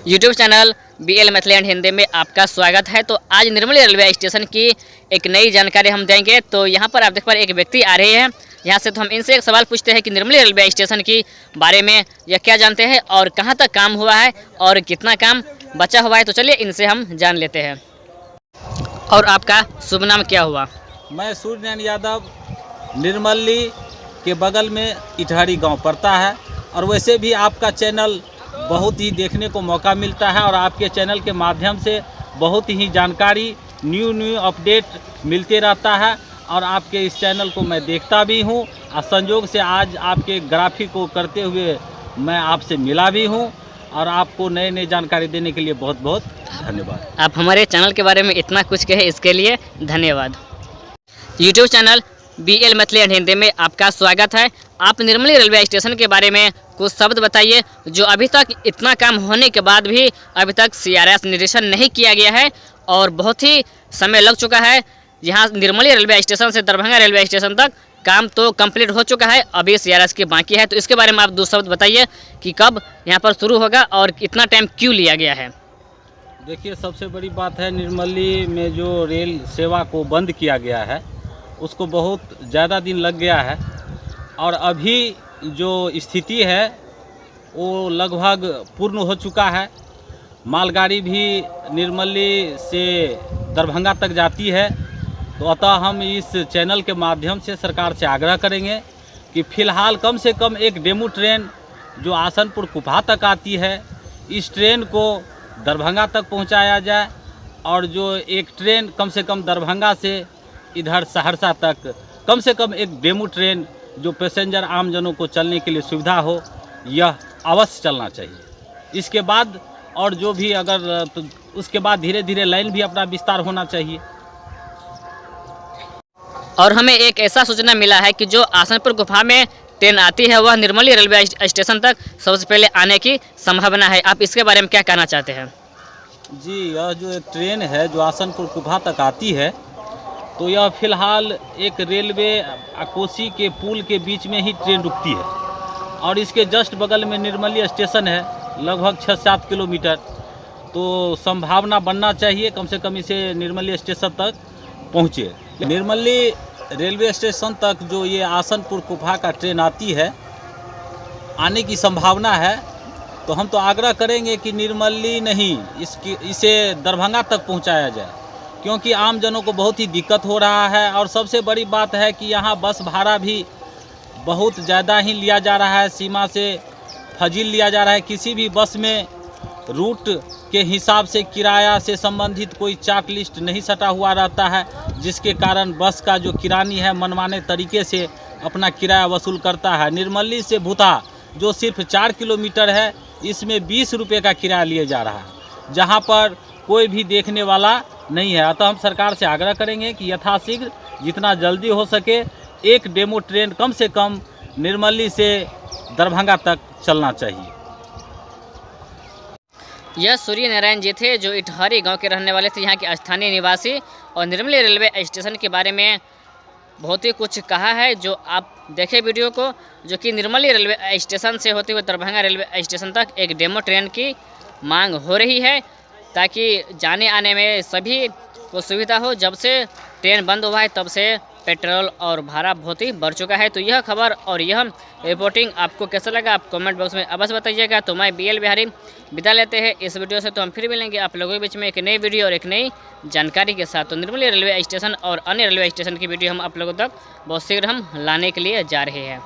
YouTube channel BL Maithili and Hindi में आपका स्वागत है। तो आज निर्मली रेलवे स्टेशन की एक नई जानकारी हम देंगे। तो यहाँ पर आप देख पा रहे एक व्यक्ति आ रहे हैं यहाँ से, तो हम इनसे एक सवाल पूछते हैं कि निर्मली रेलवे स्टेशन की बारे में यह क्या जानते हैं और कहाँ तक काम हुआ है और कितना काम बचा हुआ है। तो चलिए इनसे हम जान लेते हैं। और आपका शुभ नाम क्या हुआ? मैं सूर्यनारायण यादव, निर्मली के बगल में इटहरी गांव पड़ता है। और वैसे भी आपका चैनल बहुत ही देखने को मौका मिलता है और आपके चैनल के माध्यम से बहुत ही जानकारी, न्यू अपडेट मिलते रहता है। और आपके इस चैनल को मैं देखता भी हूं और संयोग से आज आपके ग्राफिक को करते हुए मैं आपसे मिला भी हूं और आपको नए जानकारी देने के लिए बहुत बहुत धन्यवाद। आप हमारे चैनल के बारे में इतना कुछ कहे, इसके लिए धन्यवाद। YouTube channel BL Maithili and Hindi में आपका स्वागत है। आप निर्मली रेलवे स्टेशन के बारे में कुछ शब्द बताइए, जो अभी तक इतना काम होने के बाद भी अभी तक CRS निरीक्षण नहीं किया गया है और बहुत ही समय लग चुका है। यहाँ निर्मली रेलवे स्टेशन से दरभंगा रेलवे स्टेशन तक काम तो कंप्लीट हो चुका है, अभी CRS की बाकी है। तो इसके बारे में आप दो शब्द बताइए कि कब यहाँ पर शुरू होगा और इतना टाइम क्यों लिया गया है। देखिए, सबसे बड़ी बात है निर्मली में जो रेल सेवा को बंद किया गया है उसको बहुत ज़्यादा दिन लग गया है और अभी जो स्थिति है वो लगभग पूर्ण हो चुका है। मालगाड़ी भी निर्मली से दरभंगा तक जाती है। तो अतः हम इस चैनल के माध्यम से सरकार से आग्रह करेंगे कि फ़िलहाल कम से कम एक डेमो ट्रेन जो आसनपुर कुपहा तक आती है, इस ट्रेन को दरभंगा तक पहुंचाया जाए और जो एक ट्रेन कम से कम दरभंगा से इधर सहरसा तक कम से कम एक डेमो ट्रेन जो पैसेंजर आमजनों को चलने के लिए सुविधा हो, यह अवश्य चलना चाहिए। इसके बाद और जो भी अगर तो उसके बाद धीरे धीरे लाइन भी अपना विस्तार होना चाहिए। और हमें एक ऐसा सूचना मिला है कि जो आसनपुर गुफा में ट्रेन आती है वह निर्मली रेलवे स्टेशन तक सबसे पहले आने की संभावना है। आप इसके बारे में क्या कहना चाहते हैं? जी, यह जो एक ट्रेन है जो आसनपुर कुपहा तक आती है, तो यह फ़िलहाल एक रेलवे कोसी के पुल के बीच में ही ट्रेन रुकती है और इसके जस्ट बगल में निर्मली स्टेशन है, लगभग 6-7 किलोमीटर। तो संभावना बनना चाहिए कम से कम इसे निर्मली स्टेशन तक पहुँचे। निर्मली रेलवे स्टेशन तक जो ये आसनपुर कुपहा का ट्रेन आती है, आने की संभावना है। तो हम तो आग्रह करेंगे कि निर्मली नहीं, इसे दरभंगा तक पहुँचाया जाए, क्योंकि आम जनों को बहुत ही दिक्कत हो रहा है। और सबसे बड़ी बात है कि यहाँ बस भाड़ा भी बहुत ज़्यादा ही लिया जा रहा है, सीमा से फजील लिया जा रहा है। किसी भी बस में रूट के हिसाब से किराया से संबंधित कोई चार्ट लिस्ट नहीं सटा हुआ रहता है, जिसके कारण बस का जो किरानी है मनमाने तरीके से अपना किराया वसूल करता है। निर्मली से भूता जो सिर्फ 4 किलोमीटर है, इसमें 20 रुपये का किराया लिया जा रहा है, जहाँ पर कोई भी देखने वाला नहीं है। अतः हम सरकार से आग्रह करेंगे कि यथाशीघ्र जितना जल्दी हो सके एक डेमो ट्रेन कम से कम निर्मली से दरभंगा तक चलना चाहिए। यह सूर्यनारायण जी थे जो इटहरी गांव के रहने वाले थे, यहाँ के स्थानीय निवासी, और निर्मली रेलवे स्टेशन के बारे में बहुत ही कुछ कहा है। जो आप देखें वीडियो को, जो कि निर्मली रेलवे स्टेशन से होते हुए दरभंगा रेलवे स्टेशन तक एक डेमो ट्रेन की मांग हो रही है, ताकि जाने आने में सभी को सुविधा हो। जब से ट्रेन बंद हुआ है तब से पेट्रोल और भाड़ा बहुत ही बढ़ चुका है। तो यह खबर और यह रिपोर्टिंग आपको कैसा लगा, आप कमेंट बॉक्स में अवश्य बताइएगा। तो मैं BL बिहारी विदा लेते हैं इस वीडियो से। तो हम फिर मिलेंगे आप लोगों के बीच में एक नई वीडियो और एक नई जानकारी के साथ। तो निर्मली रेलवे स्टेशन और अन्य रेलवे स्टेशन की वीडियो हम आप लोगों तक बहुत शीघ्र हम लाने के लिए जा रहे हैं।